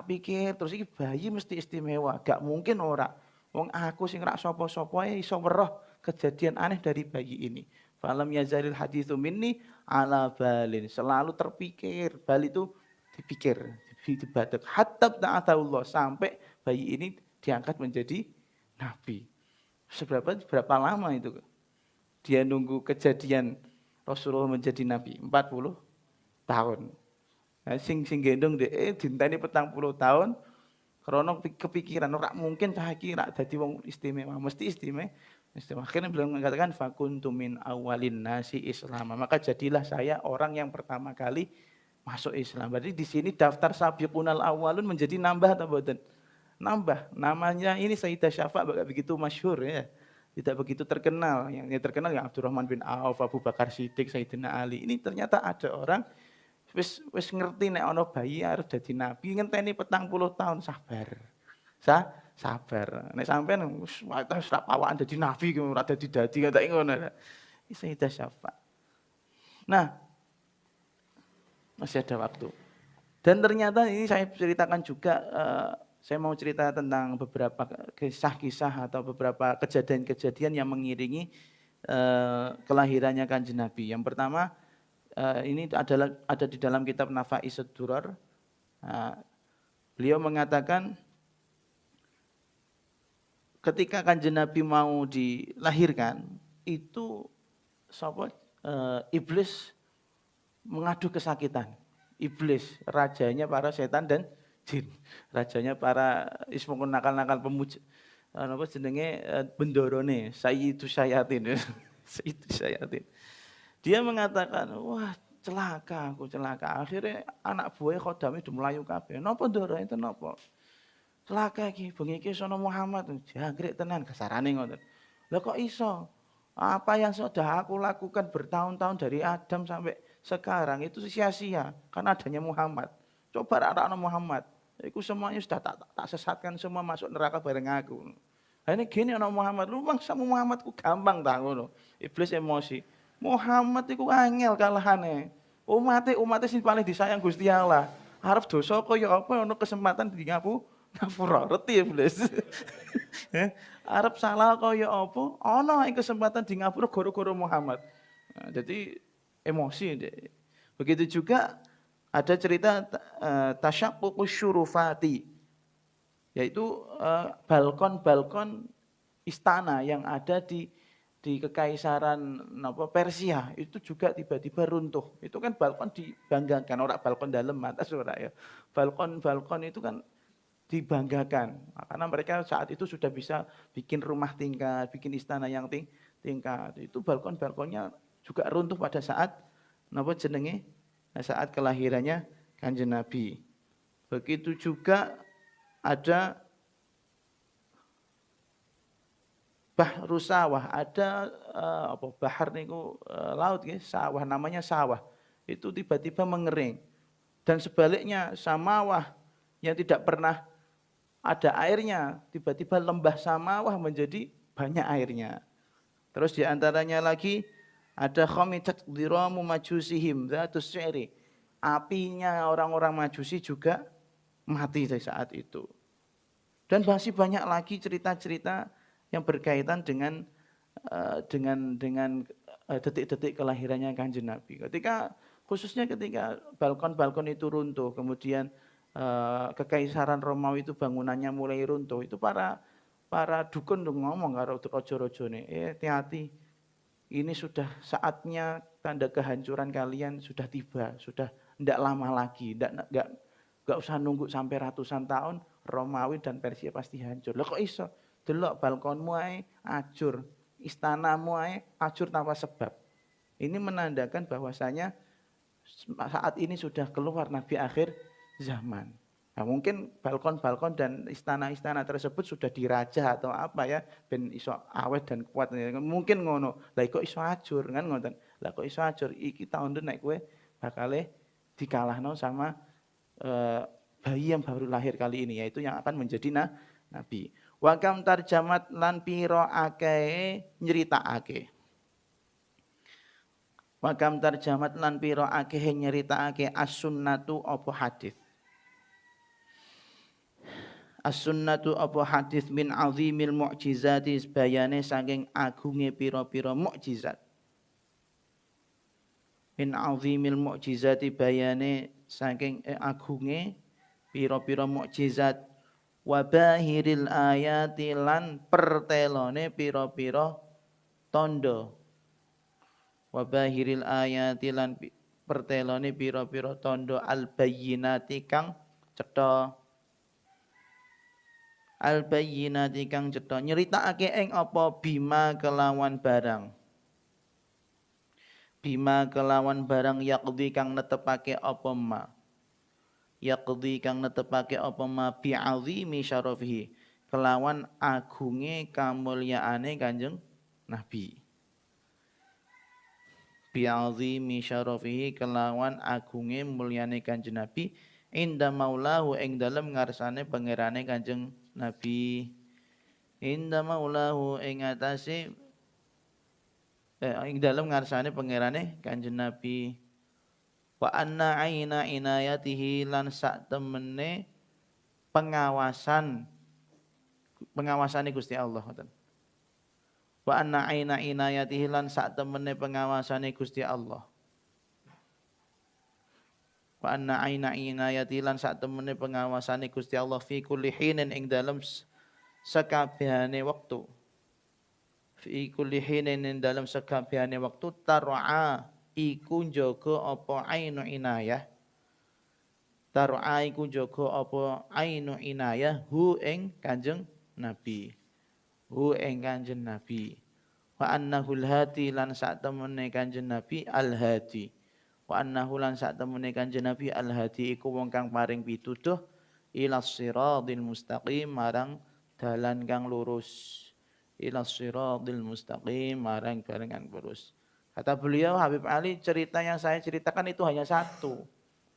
pikir terus iki bayi mesti istimewa, gak mungkin ora. Wong aku sing rak sapa-sapa iso weruh kejadian aneh dari bayi ini. Falam yazalil haditsu minni ala balin. Selalu terpikir, bal itu dipikir, dibatek. Hatta ta'atullah sampai bayi ini diangkat menjadi nabi. Berapa lama itu? Dia nunggu kejadian Rasulullah menjadi nabi 40 tahun. Nah, sing gendong dinteni 40 tahun karena kepikiran ora mungkin cah iki rak dadi wong istimewa, mesti istimewa. Akhirnya beliau mengatakan fakuntu min awalin nasi Islam. Maka jadilah saya orang yang pertama kali masuk Islam. Berarti di sini daftar sabiqunal awalun menjadi nambah atau boten? Nambah. Namanya ini Sayyidah Syafa' enggak begitu masyhur ya. Tidak begitu terkenal. Yang terkenal ya Abdurrahman bin Auf, Abu Bakar Siddiq, Sayyidina Ali. Ini ternyata ada orang wis ngerti nek ana bayi arep dadi nabi ngenteni 40 tahun sabar. Sabar. Nek sampean wis ora pawakan dadi nabi ora dadi kata ngono. Iki Sayyidah Syafa'. Nah, masih ada waktu. Dan ternyata ini saya ceritakan juga saya mau cerita tentang beberapa kisah-kisah atau beberapa kejadian-kejadian yang mengiringi kelahirannya Kanjeng Nabi. Yang pertama ini ada di dalam kitab Nafa'is ad-Durar. Beliau mengatakan ketika Kanjeng Nabi mau dilahirkan itu iblis mengadu kesakitan. Iblis, rajanya para setan dan jin. Rajanya para ismukun nakal-nakal pemuja. Apa jenenge bendorone, Sayyidus Syayatin. Sayyidus Syayatin. Dia mengatakan, wah celaka aku celaka. Akhirnya anak buahnya khodamnya udah melayu kabeh. Napa ndoro itu napa? Celaka iki, bengi iki sono Muhammad jangkrik tenan kasarane ngoten. Lah kok iso? Apa yang sudah aku lakukan bertahun-tahun dari Adam sampai sekarang itu sia-sia karena adanya Muhammad. Coba anak Muhammad. Iku semuanya sudah tak sesatkan semua masuk neraka bareng aku. Ini gini anak Muhammad, lu sama Muhammad ku gampang tak ngono. Iblis emosi. Muhammad iku angel kalahane. Umatnya sing paling disayang Gusti Allah. Harap dosa kaya apa ono kesempatan di ngapura. Reti iblis. Arab salah kaya apa ono kesempatan di ngapura gara-gara Muhammad. Nah, jadi emosi. Begitu juga ada cerita tasyaqququs syurufati, yaitu balkon-balkon istana yang ada di kekaisaran Persia itu juga tiba-tiba runtuh. Itu kan balkon dibanggakan, orang balkon dalam atas ora ya. Balkon-balkon itu kan dibanggakan karena mereka saat itu sudah bisa bikin rumah tingkat, bikin istana yang tingkat. Itu balkon-balkonnya juga runtuh pada saat jenenge saat kelahirannya Kanjeng Nabi. Begitu juga ada bahru sawah, ada bahar niku laut ya, sawah namanya sawah. Itu tiba-tiba mengering. Dan sebaliknya samawah yang tidak pernah ada airnya, tiba-tiba lembah samawah menjadi banyak airnya. Terus diantaranya lagi ada khamitat dhiramu majusihim dzatus syi'ri. Apinya orang-orang Majusi juga mati dari saat itu. Dan masih banyak lagi cerita-cerita yang berkaitan dengan detik-detik kelahirannya Kanjeng Nabi. Khususnya ketika balkon-balkon itu runtuh, kemudian kekaisaran Romawi itu bangunannya mulai runtuh, itu para dukun tuh ngomong karo raja-rajane, hati-hati. Ini sudah saatnya tanda kehancuran kalian sudah tiba, sudah tidak lama lagi, enggak usah nunggu sampai ratusan tahun, Romawi dan Persia pasti hancur. Lah kok iso? Delok balkonmu ae hancur, istanamu ae hancur tanpa sebab. Ini menandakan bahwasanya saat ini sudah keluar Nabi akhir zaman. Nah, mungkin balkon-balkon dan istana-istana tersebut sudah dirajah atau apa ya, ben iso awet dan kuat. Mungkin ngono. Lah kok iso ajur kan ngoten. Lah kok iso ajur iki tahun nek kowe bakale dikalahno sama bayi yang baru lahir kali ini, yaitu yang akan menjadi nabi. Wa kam tarjamat lan pira akeh nyritakake. Wa kam tarjamat lan pira akeh nyritakake as-sunnatu apa hadis. As-sunnatu apa hadis min azimil mu'jizati bayane saking agunge pira-pira mukjizat. Min azimil mu'jizati bayane saking agunge pira-pira mukjizat wa bahiril ayati lan pertelone pira-pira tanda. Wa bahiril ayati lan pertelone pira-pira tanda al bayyinati kang cetha. Al-bayyinati kang cetha nyeritakake ing apa bima kelawan barang. Bima kelawan barang yaqdi kang netepake apa ma. Yaqdi kang netepake apa ma bi'azimi syarafihi. Kelawan agunge kamulyaane Kanjeng Nabi. Bi'azimi syarafihi kelawan agunge mulyane Kanjeng Nabi inda maulahu ing dalem ngarsane pangerane Kanjeng Nabi. Inda maulahu ing atase ing dalem ngarsane pangerane Kanjeng Nabi. Wa anna aina inayatihi lan sak temene pengawasane Gusti Allah ngoten. Wa anna aina inayatihi lan sak temene pengawasane Gusti Allah. Wa anna aina inayatihi lan sak temene pengawasane Gusti Allah fi kulli hinin ing dalem sakabehane wektu. Fi kulli hinin ing dalem sakabehane wektu tar'a iku njaga apa ainu inayah. Tar'a iku njaga apa ainu inayah hu ing Kanjeng Nabi. Hu ing Kanjeng Nabi. Wa annahul hadi lan sak temene Kanjeng Nabi al-hadi. Wa annahu lan sak temene Kanjeng Nabi al-hadi iku wong kang paring pituduh ila siratal mustaqim marang dalan kang lurus. Ila siratal mustaqim marang barengan lurus. Kata beliau Habib Ali, cerita yang saya ceritakan itu hanya satu.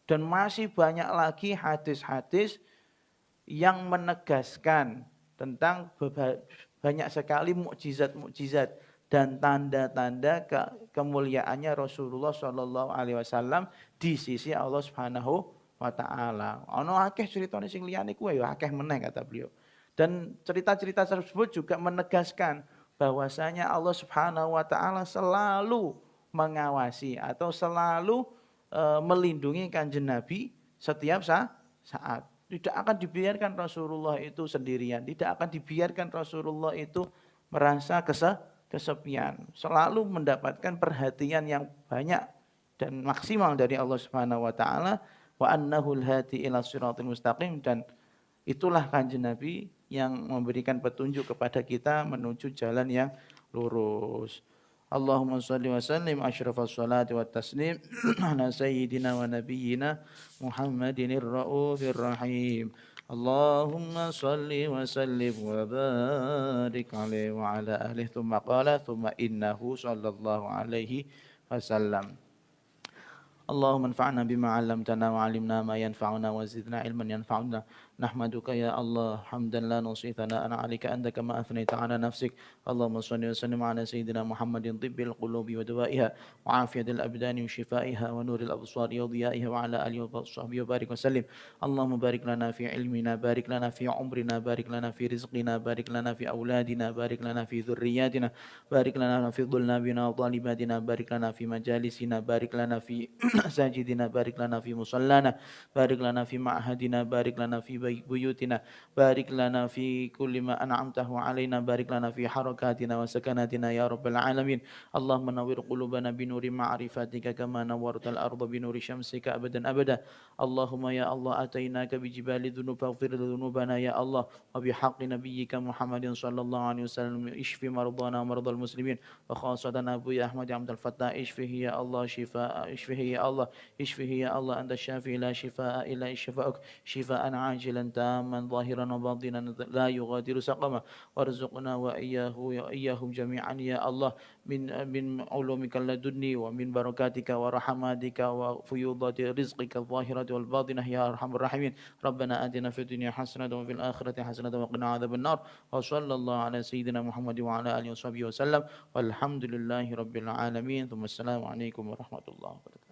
Dan masih banyak lagi hadis-hadis yang menegaskan tentang banyak sekali mukjizat-mukjizat dan tanda-tanda kemuliaannya Rasulullah Shallallahu Alaihi Wasallam di sisi Allah Subhanahu wa Ta'ala. Ono akeh ceritane sing liyane kuwe ya akeh meneh kata beliau. Dan cerita-cerita tersebut juga menegaskan bahwasanya Allah Subhanahu wa Ta'ala selalu mengawasi atau selalu melindungi Kanjeng Nabi setiap saat. Tidak akan dibiarkan Rasulullah itu sendirian, tidak akan dibiarkan Rasulullah itu merasa kesepian. Selalu mendapatkan perhatian yang banyak dan maksimal dari Allah Subhanahu wa taala, wa annahul hadi ila siratal mustaqim, dan itulah Kanjeng Nabi yang memberikan petunjuk kepada kita menuju jalan yang lurus. Allahumma salli wa sallim asyrafas salati wa taslim ala sayyidina wa nabiyyina Muhammadinir raufir rahim. Allahumma salli wa sallim wa barik alaihi wa ala alihi thumma qala thumma innahu sallallahu alaihi wasallam. اللهم انفعنا بما علمتنا وعلمنا ما ينفعنا وزدنا علما ينفعنا نحمدك يا الله حمدا لا نحصي ثناء عليك أنت كما أثنيت على نفسك اللهم صل وسلم على سيدنا محمد طب القلوب ودوائها وعافية الأبدان وشفائها ونور الأبصار وضيائها وعلى آله وصحبه وبارك وسلم اللهم بارك لنا في علمنا بارك لنا في عمرنا بارك لنا في رزقنا بارك لنا في أولادنا بارك لنا في ذرياتنا بارك لنا في ظلمنا وطالباتنا بارك لنا في مجالسنا بارك لنا في ساجدنا بارك لنا في مصلانا بارك لنا في معهدنا بارك لنا في بيوتنا بارك لنا في كل ما أنعمته علينا بارك لنا في حركاتنا وسكناتنا يا رب العالمين اللهم نور قلوبنا بنور معرفتك كما نورت الأرض بنور شمسك أبدا أبدا اللهم يا الله أتيناك بجبال الذنوب فاغفر ذنوبنا يا الله وبحق نبيك محمد صلى الله عليه وسلم اشف مرضانا ومرضى المسلمين وخاصة أبو أحمد عبد الفتاح اشفه يا الله شفاء اشفه يا الله اشفه يا الله أنت الشافي لا شفاء إلا شفاءك شفاء عاجلا تاما ظاهرا وباطنا لا يغادر سقما وارزقنا وإياهم جميعا يا الله من علومك اللدني ومن بركاتك ورحماتك وفيوضات رزقك الظاهرة والباطنة يا أرحم الراحمين ربنا آتنا في الدنيا حسنة وفي الآخرة حسنة وقنا عذاب النار وصلى الله على سيدنا محمد وعلى آله وصحبه وسلم والحمد لله رب العالمين ثم السلام عليكم ورحمة الله وبركاته.